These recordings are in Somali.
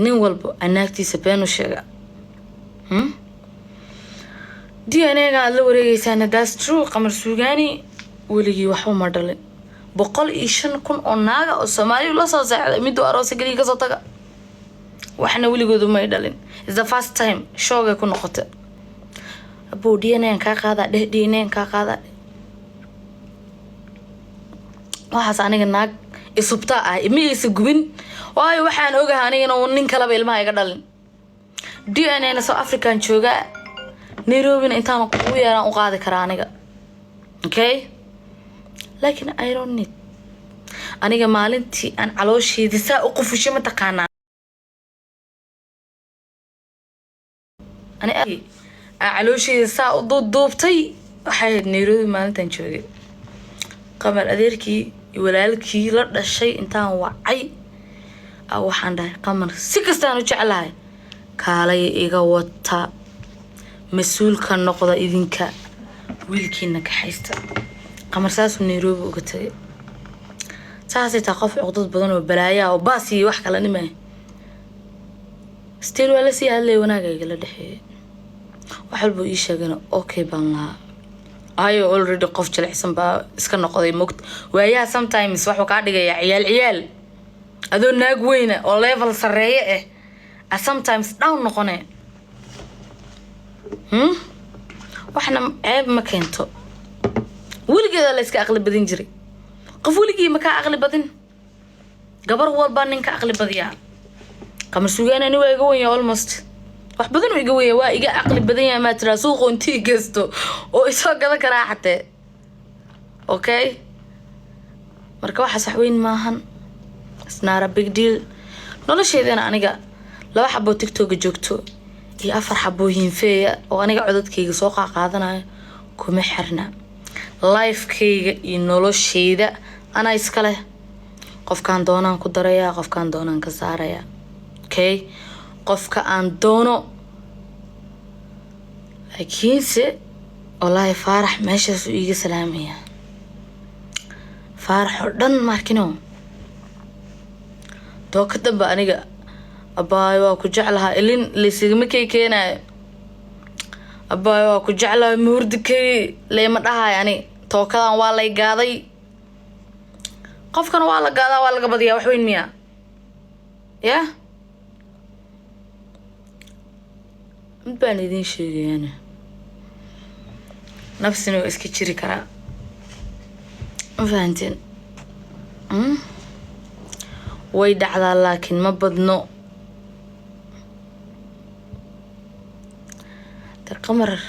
nin walbo anaagtiisa been u sheega DNA-ga la wareegaysaana that's true qamar suugaani weligii waxba ma dhalin 105,000 oo naaga oo Soomaali la soo saacday mid aroos galiga ka soo taga waxna weligoodu ma dhalin is the first time showga ku noqotay abo DNA ka qaada DNA ka qaada waxaas aniga naag isubta ah imiisa gubin waayo waxaan ogahay aniga inuu nin kala ilmaha iga dhalin DNA na South African jooga Nairobi intaan ku yeeran u qaadi karaa aniga okay laakiin I don't need aniga maalintii aan caloosheedii saa u qufushay ma taqaanaa أنا علوشي ساعة ضوبتي وحيد نيرو ما أنت نشوفه قمر أديركي ولالكي لا الشيء أنت وعي أو حنده قمر سكستان وجعلها كالي إيجا وطا مسؤول كان نقضى إذنك ويلكي إنك حيستا قمر ساس نيرو وقتي ساسي تقف عقدة بدن وبلايا وباسي وحكي لنا ما ستيل ولا سي هاللي وانا جاي قال دحي وحلبو يشاغنا اوكي بان ايو اوريدي قف جلعسن با اسكا نقدي موقت وايا sometimes waxu ka dhigaya ciyaal adoo naag weyna oo level sareeyo sometimes down noqone waxna ceeb ma keento wiligeeda la iska aqli badin jiray qof wiligii ma ka aqli badin gabar walba ninka aqli badiyaa قمر سوغان أنا ويجوين يا almost واحد بدن ويجوين وايجا عقل بدن يا ما ترى سوق وانتي جستو وإسحاق كذا كراحة حتى أوكي مركب حسحوين ماهن سنارة big deal نولا شيء ذا أنا جا لو حبوا تيك توك جوكتو هي أفر حبوهين فيا وأنا جا عدد كي سوق قاعدنا كم حرنا لايف كي نولا شيء ذا أنا إسكاله قف كان دونا كدريا قف كان دونا كساريا okay qofka aan doono laakiinse wallahi farax meeshaas uu iga salaamaya farax oo dhan markino doo ka damba aniga abaay waa ku jeclaha ilin leesigma keenay abaay waa ku jeclaha muurdikay leema dhahay ani tookadan waa lay gaaday qofkan waa la gaadaa waa laga badiyaa wax weyn miya yeah بان يدين شيء أنا نفسنا وإسكتشري كرا فهمتين ويد على لكن ما بدنو القمر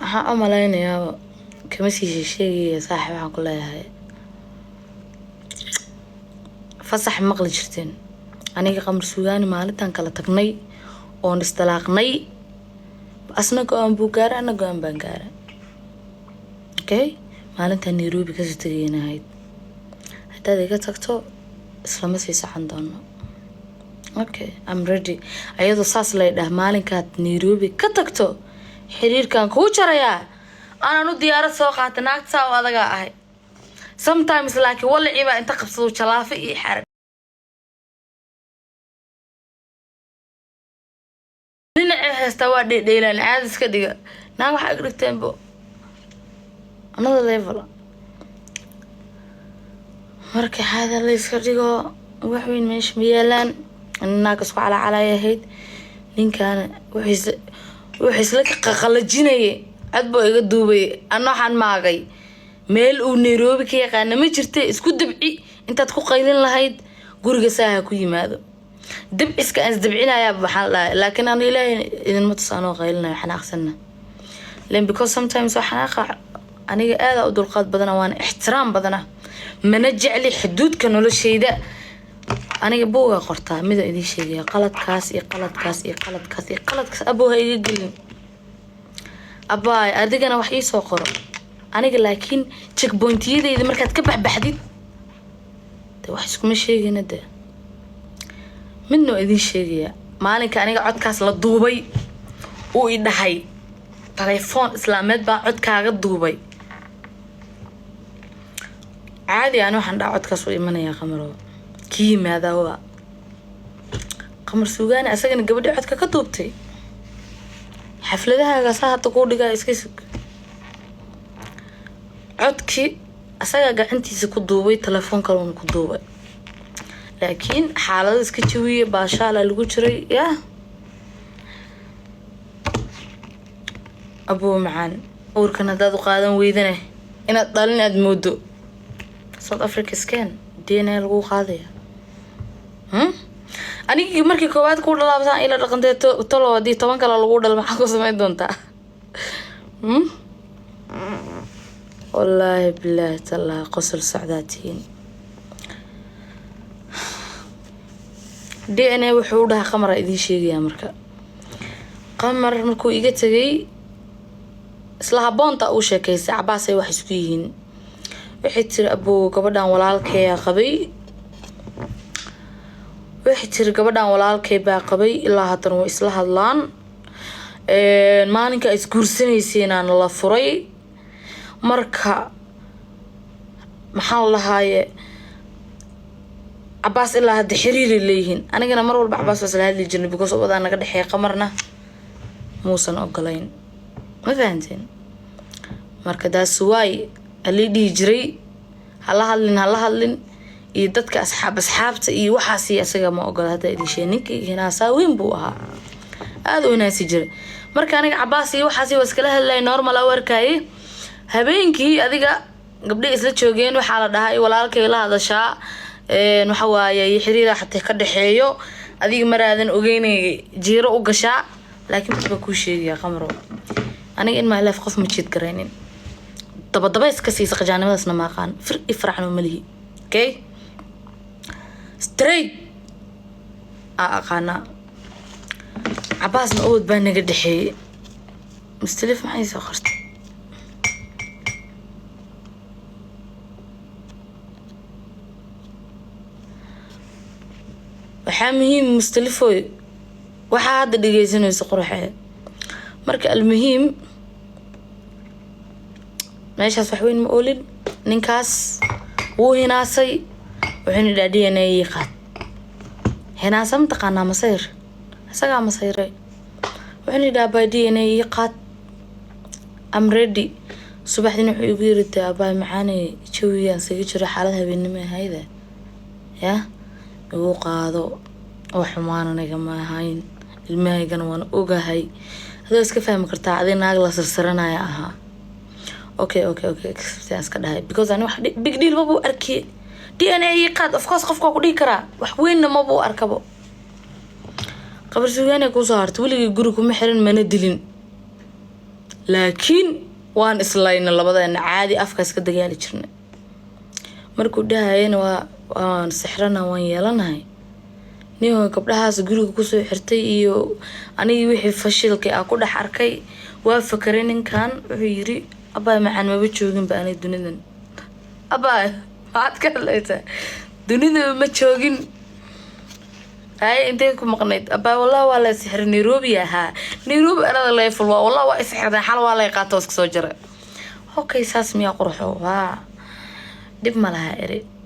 ها أمالين يا كمسي شيء صاحب عن كلها هاي فصح مقلي شرتين أنا قمر سوغاني مالتان كلا تقني oon istalaaqnay asna go'aan buu gaaray ana go'aan baan gaaray okay maalinta Nairobi ka soo tagaynayd hadda iga tagto islama sii saxan doono okay I'm ready ayadoo saas leedahay maalinkaad Nairobi ka tagto xiriirkan ku jaraya aanan u diyaarad soo qaatay naagta oo adaga ahay sometimes laakiin wallahi ba inta qabsado jalaafi iyo xaar استوى ديلان عادس كديga naag waxa agrigteen bo another level markay hada la iska dhigo wax weyn meesh meelan naag isku calaacalayay ninkan wuxuu isla qalajinay adbo iga duubay ana waxaan maagay meel uu Nairobi ka yaqaan ma jirtay isku dabci intaad ku qaylin lahayd guriga saaha ku yimaado dib iska aan dabcinaya waxaan la laakiin aan ilaahay idin ma tusano qaylina waxaan aqsana leen because sometimes waxaan aqa aniga aad u dulqaad badan waan ixtiraam badan mana jecli xuduudka noloshayda aniga buuga qortaa mid idin sheegay qaladkaas iyo qaladkaas iyo qaladkaas iyo qaladkaas abooha iga gelin abaay adigana wax ii soo qoro aniga laakiin checkpointiyada markaad ka baxbaxdid wax isku ma sheeginada منو إذن شيء مالك أنا قعدت كاس للدوبي وإدهاي تليفون إسلامات بعد كاغد دوبي عادي أنا وحن قعدت كاس وإيماني يا خمرو كيم هذا هو qamar suugaani asagana gabadhii codka ka duubtay xafladahaaga saa hadda kuu dhigaa iska sug codkii asaga gacantiisa ku duubay telefoon kale ku duubay laakiin xaalada iska jawiye baashaala lagu jiray yaa abuu macaan uurkan hadaad u qaadan weydane inaad dhalin aad moodo South Africa scan DNA lagu qaadaya anigii markii koowaad ku dhalaabsan ila dhaqantay tolo hadii 10 kale lagu dhal maxaa ku sameyn doontaa والله بالله تلا قصر سعداتين DNA wuxuu dhaha qamar idin sheegaya marka qamar markuu iga tagay isla haboonta uu sheekaysay Cabaas ay wax isku yihiin wixii tir abuu gabadhan walaalkay qabay wixii tir gabadhan walaalkay baa qabay ilaa hadan way isla hadlaan maalinka isguursanaysiin aan la furay marka maxaa lahaaye Cabaas ilaa hadda xiriir leeyihiin anigana mar walba Cabaas wasla hadli jirnay because wada naga dhaxay qamarna muusan ogolayn ma fahanteen marka daas waay alidii jiray hala hadlin iyo dadka asxaabta iyo waxaas isaga ma ogola hada idin ninkii hinaasaa weyn buu ahaa aad u wanaagsan jiray marka aniga Cabaas iyo waxaas iskala hadlay normal warkay habeenkii adiga gabdhay isla joogeen waxa la dhahay walaalkay la hadashaa waxa waaye xiriir xataa ka dhaxeeyo adiga maraadan ogeynay jiiro u gashaa laakiin waxba ku sheegaya qamaro aniga in ma ilaaf qof ma jid gareenin daba iska siisa qajaanimadaasna ma aqaan ifraxno malihi okay straight aqaana Cabaasna ood baa naga dhaxeeyay mustalif maxay soo qortay waxaa muhiim mustalifooy waxaa hadda dhigaysanayso qurxee marka almuhiim meeshaas wax weyn ma oolin ninkaas wuu hinaasay wuxuu DNA qaad hinaasam taqaana masayr asaga masayray wuxuu dhaabay DNA qaad am ready subaxdina wuxuu igu yiri abaa macaanay jawiyan saga jira xaalad habeenimo hayda yaa ugu qaado wax xumaanayga ma ahayn ilmahaygana waan ogahay hadoo iska fahmi kartaa adii naag la sirsaranaya aha okay saas ka dhahay because ani wax big deal ma buu arkay DNA qaad of course qofka ku dhigi kara wax weyn ma buu arkabo qabar suugaanay ku soo hartay waliga guriga ma xiran mana dilin laakiin waan islayna labadeena caadi afka iska dagaali jirnay markuu dhahayna waan sixrana waan yeelanahay niyo gabdhahaas guriga ku soo xirtay iyo aniga wixii fashilkay ku dhax arkay waa fakaray ninkan wuxuu yiri abaa macaan ma joogin ba anay dunidan abaa maad ka leeyta dunida ma joogin ay intee ku maqnayd abaa wallahi waa la sixir Nairobi arada leeful waa wallahi waa sixirdan xal waa la qaato iska soo jira okay saas miya qurxo waa dib ma laha eri